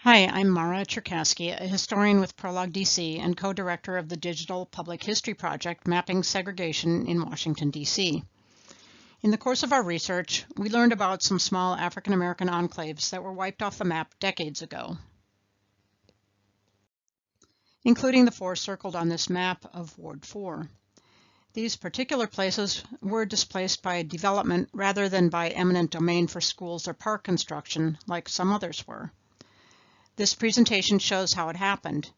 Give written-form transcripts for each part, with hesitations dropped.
Hi, I'm Mara Cherkasky, a historian with Prologue DC and co-director of the Digital Public History Project Mapping Segregation in Washington, D.C. In the course of our research, we learned about some small African American enclaves that were wiped off the map decades ago, including the four circled on this map of Ward 4. These particular places were displaced by development rather than by eminent domain for schools or park construction like some others were. This presentation shows how it happened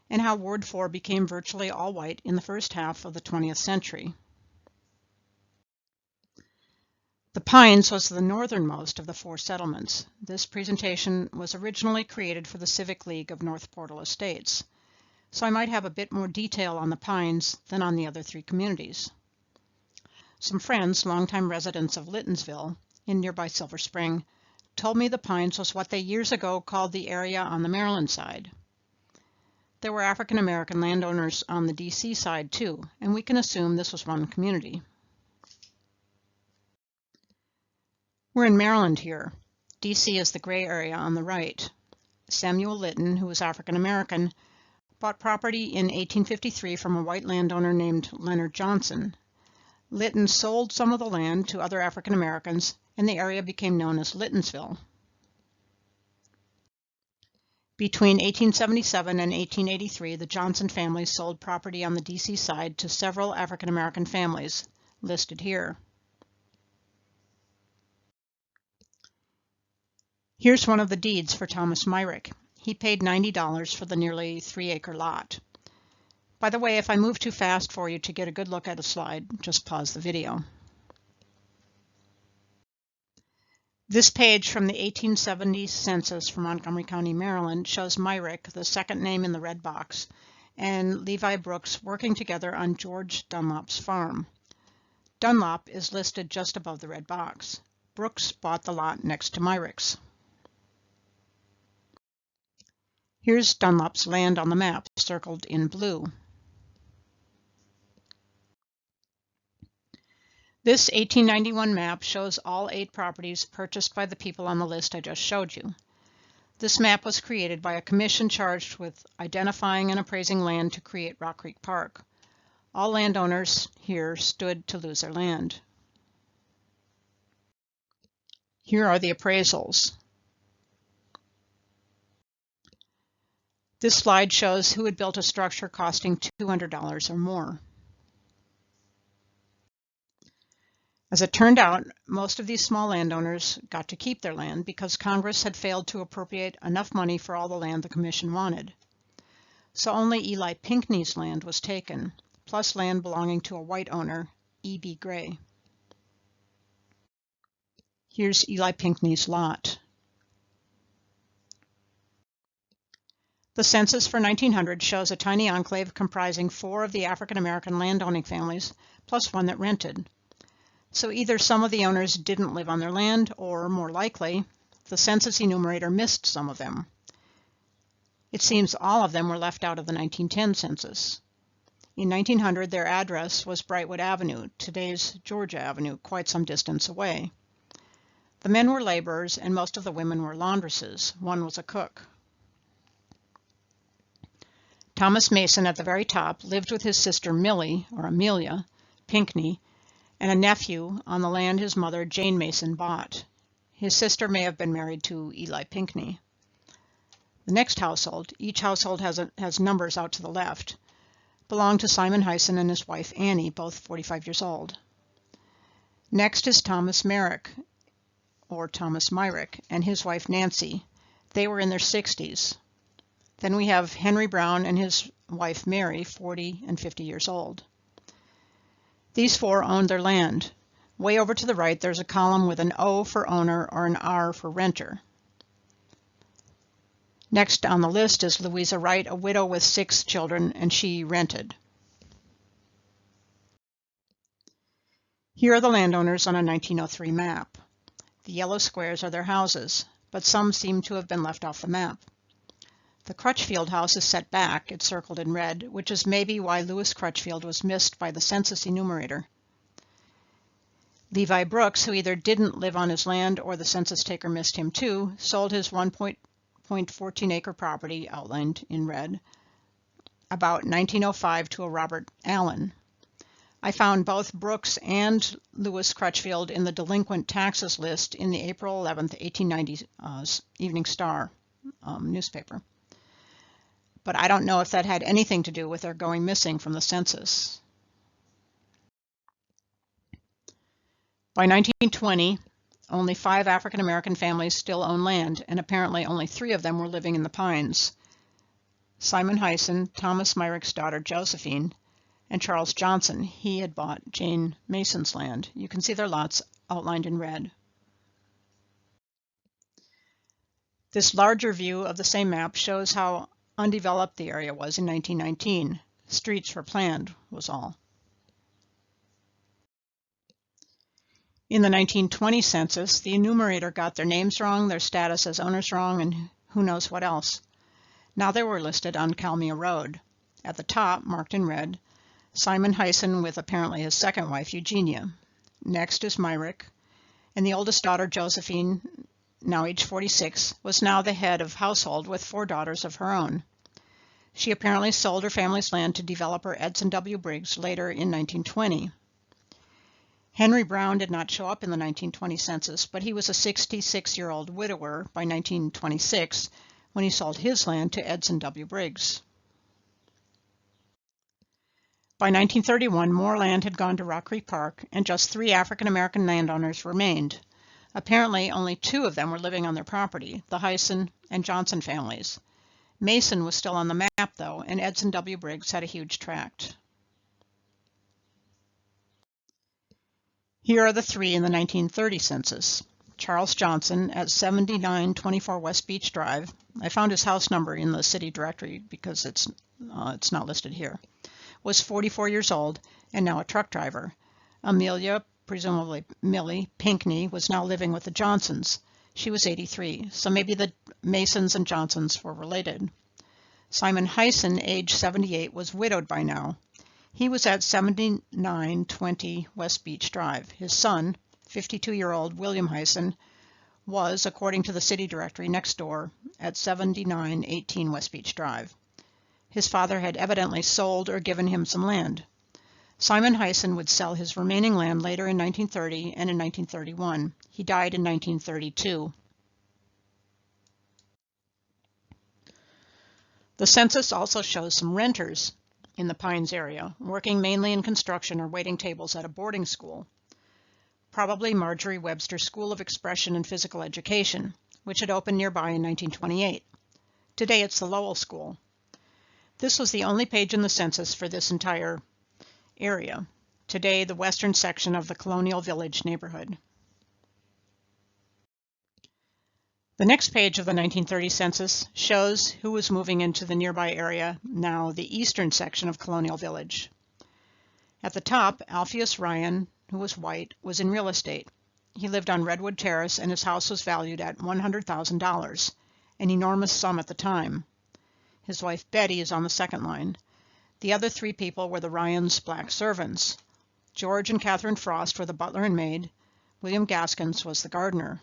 and how Ward 4 became virtually all white in the first half of the 20th century. The Pines was the northernmost of the four settlements. This presentation was originally created for the Civic League of North Portal Estates, so I might have a bit more detail on the Pines than on the other three communities. Some friends, longtime residents of Littonsville in nearby Silver Spring, told me the Pines was what they years ago called the area on the Maryland side. There were African American landowners on the DC side too, and we can assume this was one community. We're in Maryland here. DC is the gray area on the right. Samuel Litton, who was African American, bought property in 1853 from a white landowner named Leonard Johnson. Litton sold some of the land to other African Americans, and the area became known as Littonsville. Between 1877 and 1883, the Johnson family sold property on the DC side to several African American families, listed here. Here's one of the deeds for Thomas Myrick. He paid $90 for the nearly 3-acre lot. By the way, if I move too fast for you to get a good look at a slide, just pause the video. This page from the 1870 census for Montgomery County, Maryland shows Myrick, the second name in the red box, and Levi Brooks working together on George Dunlop's farm. Dunlop is listed just above the red box. Brooks bought the lot next to Myrick's. Here's Dunlop's land on the map, circled in blue. This 1891 map shows all 8 properties purchased by the people on the list I just showed you. This map was created by a commission charged with identifying and appraising land to create Rock Creek Park. All landowners here stood to lose their land. Here are the appraisals. This slide shows who had built a structure costing $200 or more. As it turned out, most of these small landowners got to keep their land because Congress had failed to appropriate enough money for all the land the commission wanted. So only Eli Pinckney's land was taken, plus land belonging to a white owner, E.B. Gray. Here's Eli Pinckney's lot. The census for 1900 shows a tiny enclave comprising 4 of the African American landowning families, plus one that rented. So either some of the owners didn't live on their land, or more likely, the census enumerator missed some of them. It seems all of them were left out of the 1910 census. In 1900, their address was Brightwood Avenue, today's Georgia Avenue, quite some distance away. The men were laborers, and most of the women were laundresses. One was a cook. Thomas Mason, at the very top, lived with his sister Millie, or Amelia, Pinckney, and a nephew on the land his mother, Jane Mason, bought. His sister may have been married to Eli Pinckney. The next household, each household has numbers out to the left, belonged to Simon Hyson and his wife Annie, both 45 years old. Next is Thomas Merrick, or Thomas Myrick, and his wife Nancy. They were in their 60s. Then we have Henry Brown and his wife Mary, 40 and 50 years old. These 4 owned their land. Way over to the right, there's a column with an O for owner or an R for renter. Next on the list is Louisa Wright, a widow with 6 children, and she rented. Here are the landowners on a 1903 map. The yellow squares are their houses, but some seem to have been left off the map. The Crutchfield house is set back, it's circled in red, which is maybe why Lewis Crutchfield was missed by the census enumerator. Levi Brooks, who either didn't live on his land or the census taker missed him too, sold his 1.5 0.14 acre property outlined in red, about 1905 to a Robert Allen. I found both Brooks and Lewis Crutchfield in the delinquent taxes list in the April 11, 1890 Evening Star newspaper. But I don't know if that had anything to do with their going missing from the census. By 1920, only 5 African American families still own land, and apparently only 3 of them were living in the Pines. Simon Hyson, Thomas Myrick's daughter Josephine, and Charles Johnson. He had bought Jane Mason's land. You can see their lots outlined in red. This larger view of the same map shows how undeveloped the area was in 1919. Streets were planned, was all. In the 1920 census, the enumerator got their names wrong, their status as owners wrong, and who knows what else. Now they were listed on Kalmia Road. At the top, marked in red, Simon Hyson with apparently his second wife, Eugenia. Next is Myrick, and the oldest daughter, Josephine, now age 46, was now the head of household with 4 daughters of her own. She apparently sold her family's land to developer Edson W. Briggs later in 1920. Henry Brown did not show up in the 1920 census, but he was a 66-year-old widower by 1926 when he sold his land to Edson W. Briggs. By 1931, more land had gone to Rock Creek Park, and just 3 African American landowners remained. Apparently, only 2 of them were living on their property, the Hyson and Johnson families. Mason was still on the map, though, and Edson W. Briggs had a huge tract. Here are the 3 in the 1930 census. Charles Johnson at 7924 West Beach Drive. I found his house number in the city directory because it's not listed here. Was 44 years old and now a truck driver. Amelia, presumably Millie, Pinckney, was now living with the Johnsons. She was 83, so maybe the Masons and Johnsons were related. Simon Hyson, age 78, was widowed by now. He was at 7920 West Beach Drive. His son, 52-year-old William Hyson, was, according to the city directory, next door at 7918 West Beach Drive. His father had evidently sold or given him some land. Simon Hyson would sell his remaining land later in 1930 and in 1931. He died in 1932. The census also shows some renters in the Pines area, working mainly in construction or waiting tables at a boarding school. Probably Marjorie Webster School of Expression and Physical Education, which had opened nearby in 1928. Today it's the Lowell School. This was the only page in the census for this entire area. Today, the western section of the Colonial Village neighborhood. The next page of the 1930 census shows who was moving into the nearby area, now the eastern section of Colonial Village. At the top, Alpheus Ryan, who was white, was in real estate. He lived on Redwood Terrace and his house was valued at $100,000, an enormous sum at the time. His wife Betty is on the second line. The other 3 people were the Ryans' black servants. George and Catherine Frost were the butler and maid. William Gaskins was the gardener.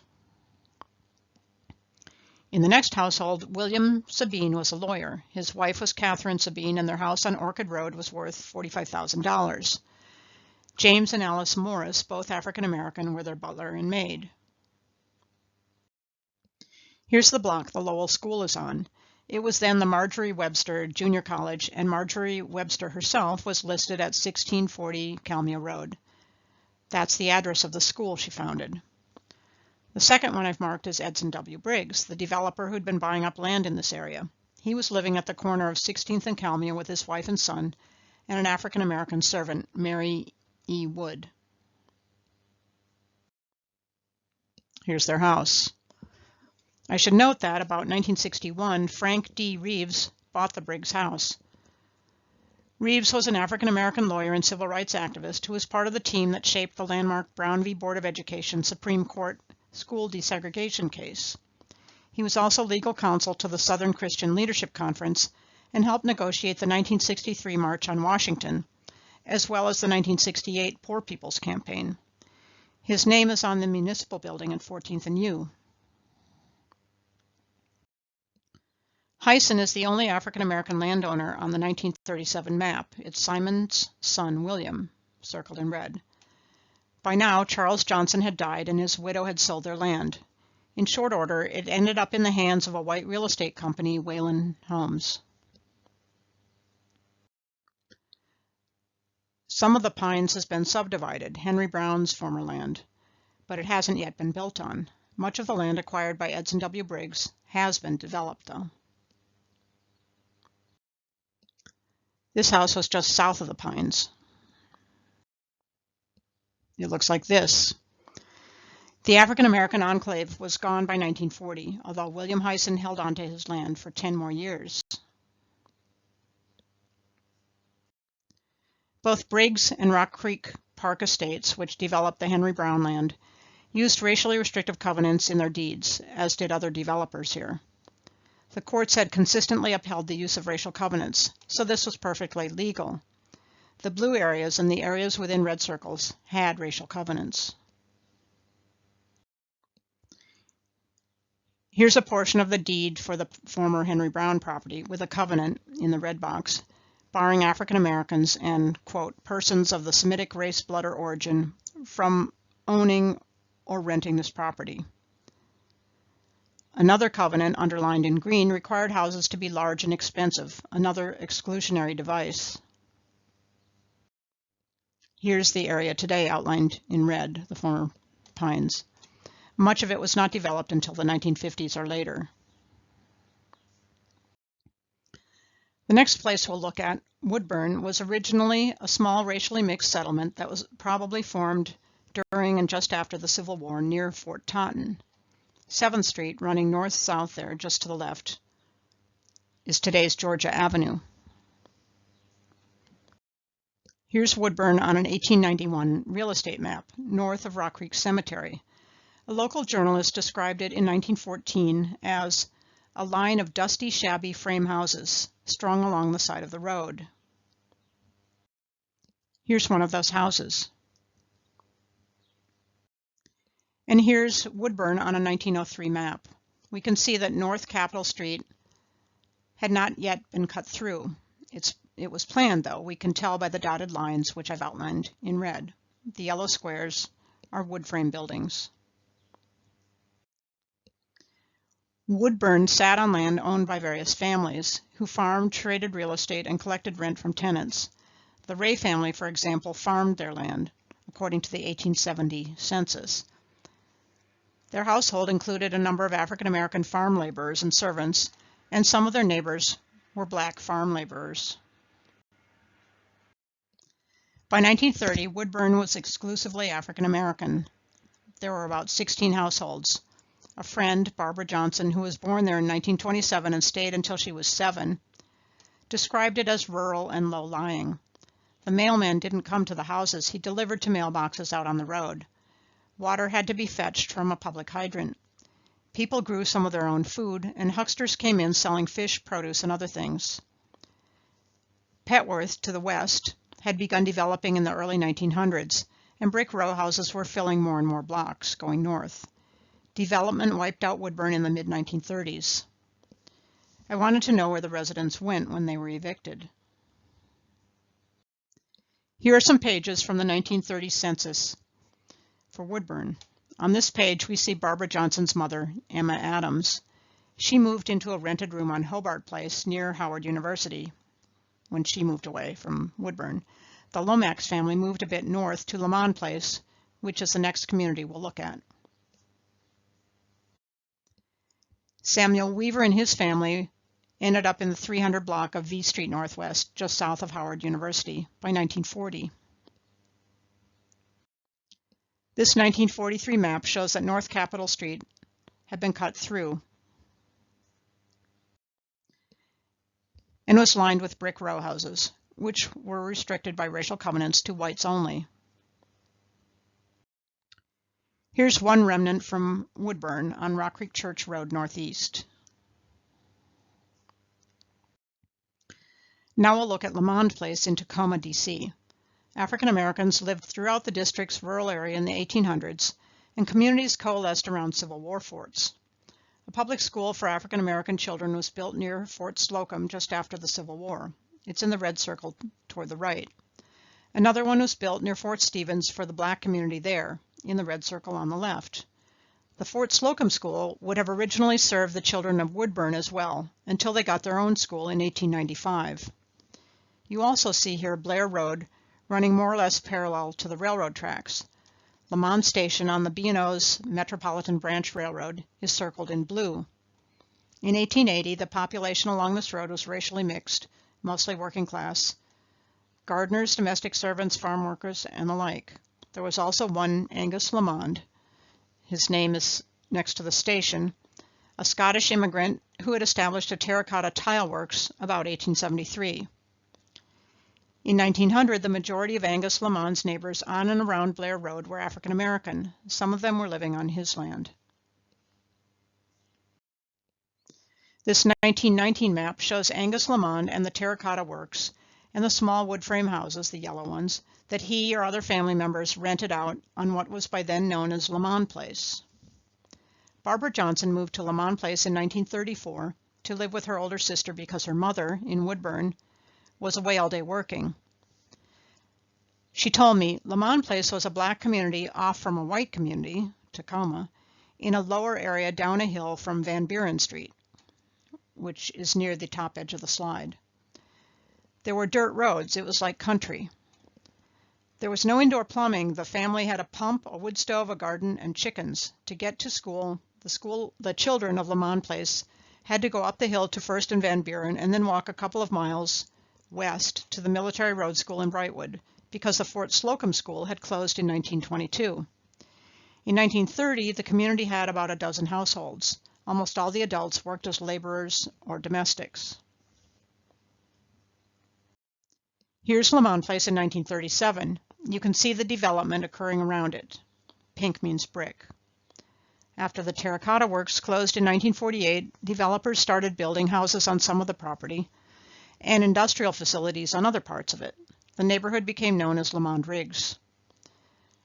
In the next household, William Sabine was a lawyer. His wife was Catherine Sabine, and their house on Orchid Road was worth $45,000. James and Alice Morris, both African American, were their butler and maid. Here's the block the Lowell School is on. It was then the Marjorie Webster Junior College, and Marjorie Webster herself was listed at 1640 Kalmia Road. That's the address of the school she founded. The second one I've marked is Edson W. Briggs, the developer who'd been buying up land in this area. He was living at the corner of 16th and Kalmia with his wife and son, and an African-American servant, Mary E. Wood. Here's their house. I should note that about 1961, Frank D. Reeves bought the Briggs house. Reeves was an African-American lawyer and civil rights activist who was part of the team that shaped the landmark Brown v. Board of Education Supreme Court school desegregation case. He was also legal counsel to the Southern Christian Leadership Conference and helped negotiate the 1963 March on Washington, as well as the 1968 Poor People's Campaign. His name is on the municipal building at 14th and U. Hyson is the only African-American landowner on the 1937 map. It's Simon's son, William, circled in red. By now, Charles Johnson had died and his widow had sold their land. In short order, it ended up in the hands of a white real estate company, Wayland Homes. Some of the Pines has been subdivided, Henry Brown's former land, but it hasn't yet been built on. Much of the land acquired by Edson W. Briggs has been developed, though. This house was just south of the Pines. It looks like this. The African-American enclave was gone by 1940, although William Hyson held on to his land for 10 more years. Both Briggs and Rock Creek Park Estates, which developed the Henry Brown land, used racially restrictive covenants in their deeds, as did other developers here. The courts had consistently upheld the use of racial covenants, so this was perfectly legal. The blue areas and the areas within red circles had racial covenants. Here's a portion of the deed for the former Henry Brown property with a covenant in the red box, barring African Americans and, quote, persons of the Semitic race, blood, or origin from owning or renting this property. Another covenant, underlined in green, required houses to be large and expensive, another exclusionary device. Here's the area today outlined in red, the former Pines. Much of it was not developed until the 1950s or later. The next place we'll look at, Woodburn, was originally a small racially mixed settlement that was probably formed during and just after the Civil War near Fort Totten. 7th Street, running north-south there, just to the left, is today's Georgia Avenue. Here's Woodburn on an 1891 real estate map, north of Rock Creek Cemetery. A local journalist described it in 1914 as a line of dusty, shabby frame houses strung along the side of the road. Here's one of those houses. And here's Woodburn on a 1903 map. We can see that North Capitol Street had not yet been cut through. It was planned, though. We can tell by the dotted lines, which I've outlined in red. The yellow squares are wood frame buildings. Woodburn sat on land owned by various families who farmed, traded real estate, and collected rent from tenants. The Ray family, for example, farmed their land, according to the 1870 census. Their household included a number of African American farm laborers and servants, and some of their neighbors were black farm laborers. By 1930, Woodburn was exclusively African American. There were about 16 households. A friend, Barbara Johnson, who was born there in 1927 and stayed until she was 7, described it as rural and low-lying. The mailman didn't come to the houses. He delivered to mailboxes out on the road. Water had to be fetched from a public hydrant. People grew some of their own food, and hucksters came in selling fish, produce, and other things. Petworth, to the west, had begun developing in the early 1900s, and brick row houses were filling more and more blocks, going north. Development wiped out Woodburn in the mid-1930s. I wanted to know where the residents went when they were evicted. Here are some pages from the 1930 census for Woodburn. On this page, we see Barbara Johnson's mother, Emma Adams. She moved into a rented room on Hobart Place near Howard University when she moved away from Woodburn. The Lomax family moved a bit north to Lamont Place, which is the next community we'll look at. Samuel Weaver and his family ended up in the 300 block of V Street Northwest, just south of Howard University, by 1940. This 1943 map shows that North Capitol Street had been cut through and was lined with brick row houses, which were restricted by racial covenants to whites only. Here's one remnant from Woodburn on Rock Creek Church Road Northeast. Now we'll look at Lamond Place in Tacoma, D.C. African Americans lived throughout the district's rural area in the 1800s, and communities coalesced around Civil War forts. A public school for African American children was built near Fort Slocum just after the Civil War. It's in the red circle toward the right. Another one was built near Fort Stevens for the black community there, in the red circle on the left. The Fort Slocum School would have originally served the children of Woodburn as well, until they got their own school in 1895. You also see here Blair Road, running more or less parallel to the railroad tracks. Lamont Station on the B&O's Metropolitan Branch Railroad is circled in blue. In 1880, the population along this road was racially mixed, mostly working class, gardeners, domestic servants, farm workers, and the like. There was also one Angus Lamond. His name is next to the station, a Scottish immigrant who had established a terracotta tile works about 1873. In 1900, the majority of Angus Lamond's neighbors on and around Blair Road were African American. Some of them were living on his land. This 1919 map shows Angus Lamond and the terracotta works and the small wood frame houses, the yellow ones, that he or other family members rented out on what was by then known as Lamond Place. Barbara Johnson moved to Lamond Place in 1934 to live with her older sister because her mother, in Woodburn, was away all day working. She told me Lamond Place was a black community off from a white community, Tacoma, in a lower area down a hill from Van Buren Street, which is near the top edge of the slide. There were dirt roads. It was like country. There was no indoor plumbing. The family had a pump, a wood stove, a garden, and chickens. To get to school, the children of Lamond Place had to go up the hill to First and Van Buren and then walk a couple of miles west to the Military Road School in Brightwood, because the Fort Slocum School had closed in 1922. In 1930, the community had about a dozen households. Almost all the adults worked as laborers or domestics. Here's Lamond Place in 1937. You can see the development occurring around it. Pink means brick. After the terracotta works closed in 1948, developers started building houses on some of the property and industrial facilities on other parts of it. The neighborhood became known as Lamond Riggs.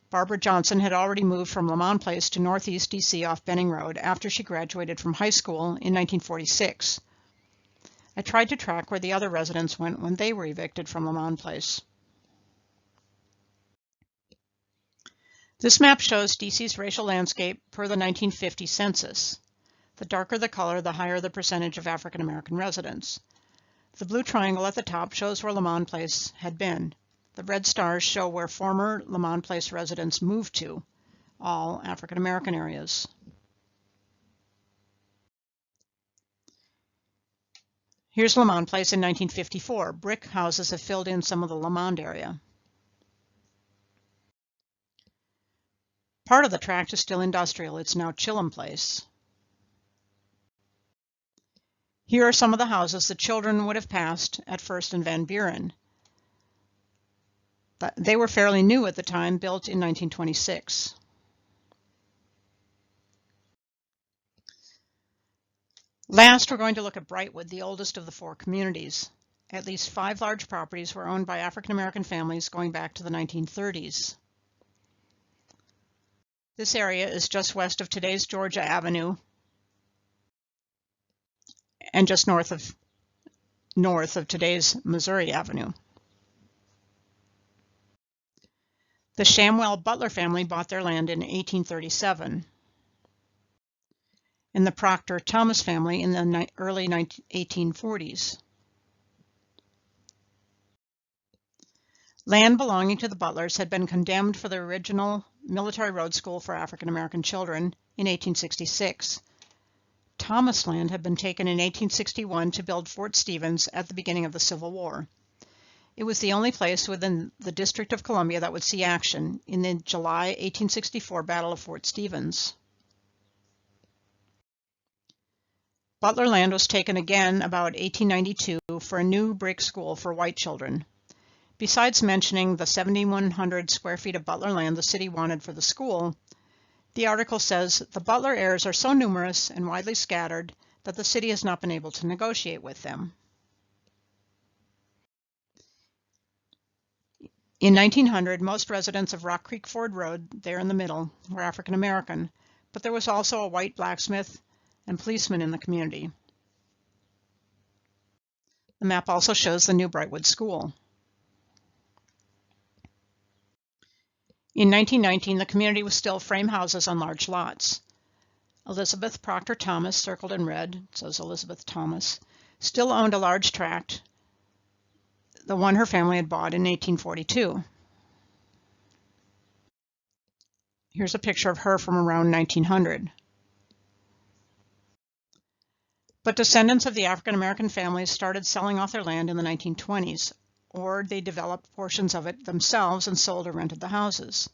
Barbara Johnson had already moved from Lamond Place to Northeast DC off Benning Road after she graduated from high school in 1946. I tried to track where the other residents went when they were evicted from Lamond Place. This map shows DC's racial landscape per the 1950 census. The darker the color, the higher the percentage of African American residents. The blue triangle at the top shows where Lamond Place had been. The red stars show where former Lamond Place residents moved to, all African American areas. Here's Lamond Place in 1954. Brick houses have filled in some of the Lamond area. Part of the tract is still industrial. It's now Chillum Place. Here are some of the houses the children would have passed at First and Van Buren. But they were fairly new at the time, built in 1926. Last, we're going to look at Brightwood, the oldest of the four communities. At least 5 large properties were owned by African American families going back to the 1930s. This area is just west of today's Georgia Avenue and just north of today's Missouri Avenue. The Shamwell Butler family bought their land in 1837. And the Proctor Thomas family in the early 1840s. Land belonging to the Butlers had been condemned for the original Military Road School for African American children in 1866. Thomas land had been taken in 1861 to build Fort Stevens at the beginning of the Civil War. It was the only place within the District of Columbia that would see action in the July 1864 Battle of Fort Stevens. Butler land was taken again about 1892 for a new brick school for white children. Besides mentioning the 7,100 square feet of Butler land the city wanted for the school, the article says the Butler heirs are so numerous and widely scattered that the city has not been able to negotiate with them. In 1900, most residents of Rock Creek Ford Road, there in the middle, were African American, but there was also a white blacksmith, and policemen in the community. The map also shows the new Brightwood School. In 1919, the community was still frame houses on large lots. Elizabeth Proctor Thomas, circled in red, it says Elizabeth Thomas, still owned a large tract, the one her family had bought in 1842. Here's a picture of her from around 1900. But descendants of the African American families started selling off their land in the 1920s, or they developed portions of it themselves and sold or rented the houses.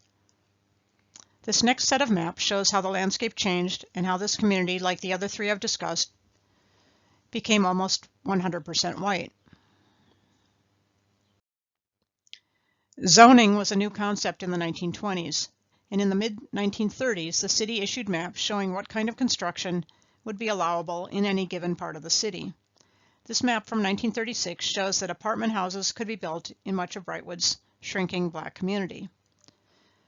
This next set of maps shows how the landscape changed and how this community, like the other three I've discussed, became almost 100% white. Zoning was a new concept in the 1920s, and in the mid-1930s, the city issued maps showing what kind of construction would be allowable in any given part of the city. This map from 1936 shows that apartment houses could be built in much of Brightwood's shrinking black community.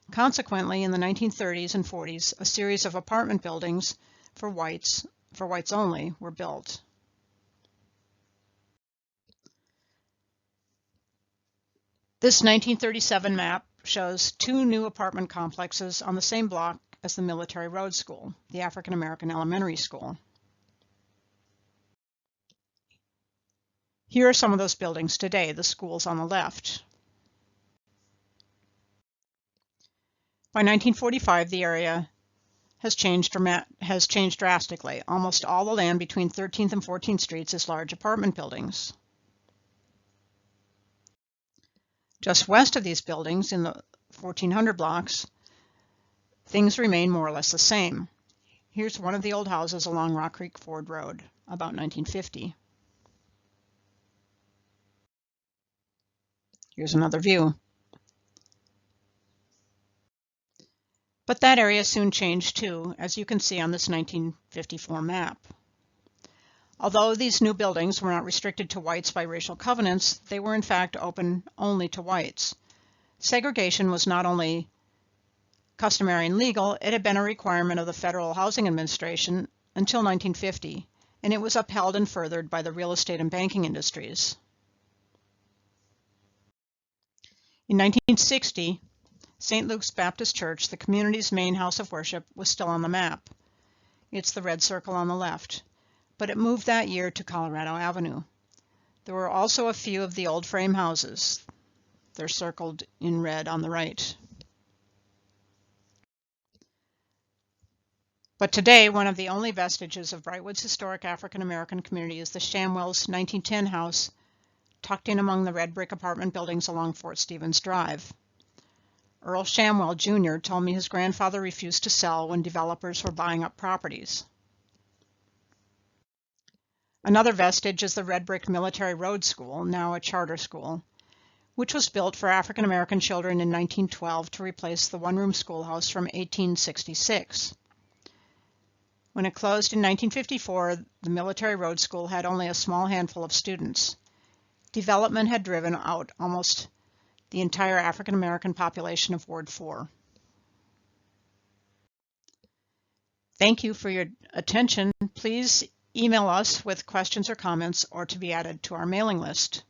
Consequently, in the 1930s and 40s, a series of apartment buildings for whites only, were built. This 1937 map shows two new apartment complexes on the same block as the Military Road School, the African American Elementary School. Here are some of those buildings today, the schools on the left. By 1945, the area has changed drastically. Almost all the land between 13th and 14th Streets is large apartment buildings. Just west of these buildings, in the 1400 blocks, things remain more or less the same. Here's one of the old houses along Rock Creek Ford Road, about 1950. Here's another view. But that area soon changed too, as you can see on this 1954 map. Although these new buildings were not restricted to whites by racial covenants, they were in fact open only to whites. Segregation was not only customary and legal, it had been a requirement of the Federal Housing Administration until 1950, and it was upheld and furthered by the real estate and banking industries. In 1960, St. Luke's Baptist Church, the community's main house of worship, was still on the map. It's the red circle on the left, but it moved that year to Colorado Avenue. There were also a few of the old frame houses. They're circled in red on the right. But today, one of the only vestiges of Brightwood's historic African American community is the Shamwell's 1910 house, tucked in among the red brick apartment buildings along Fort Stevens Drive. Earl Shamwell, Jr. told me his grandfather refused to sell when developers were buying up properties. Another vestige is the red brick Military Road School, now a charter school, which was built for African American children in 1912 to replace the one-room schoolhouse from 1866. When it closed in 1954, the Military Road School had only a small handful of students. Development had driven out almost the entire African American population of Ward 4. Thank you for your attention. Please email us with questions or comments or to be added to our mailing list.